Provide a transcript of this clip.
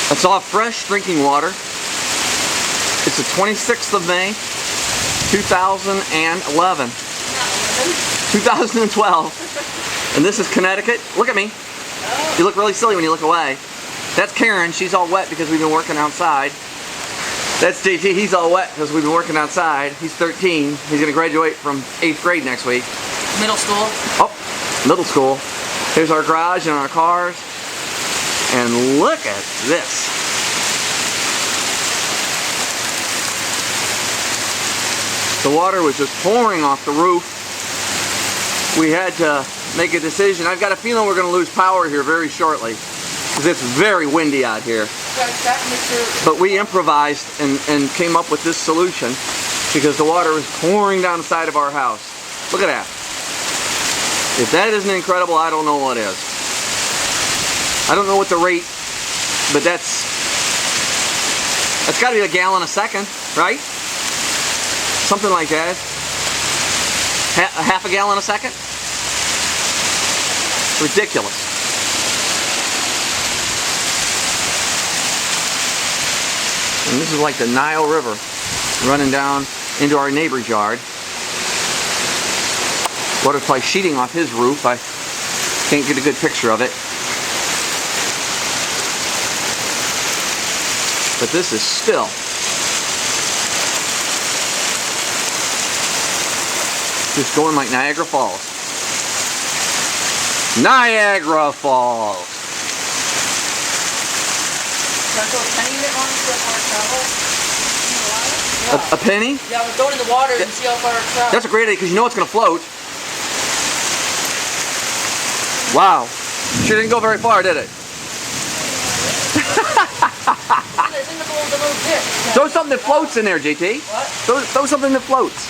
It's all fresh drinking water. It's the 26th of May, 2011. 2012. And this is Connecticut. Look at me. You look really silly when you look away. That's Karen. She's all wet because we've been working outside. That's JT. He's all wet because we've been working outside. He's 13. He's going to graduate from 8th grade next week. Middle school. Oh, middle school. Here's our garage and our cars. And look at this. The water was just pouring off the roof. We had to make a decision. I've got a feeling we're going to lose power here very shortly because it's very windy out here. But we improvised and came up with this solution because the water was pouring down the side of our house. Look at that. If that isn't incredible, I don't know what is. I don't know what the rate, but that's got to be a gallon a second, right? Something like that. Half a gallon a second? Ridiculous. And this is like the Nile River running down into our neighbor's yard. Water's probably sheeting off his roof. I can't get a good picture of it. But this is still just going like Niagara Falls. Niagara Falls. A penny? Yeah, we're going in the water and see how far it travels. That's a great idea because you know it's going to float. Wow. Sure didn't go very far, did it? Throw something that floats in there, JT. What? Throw something that floats.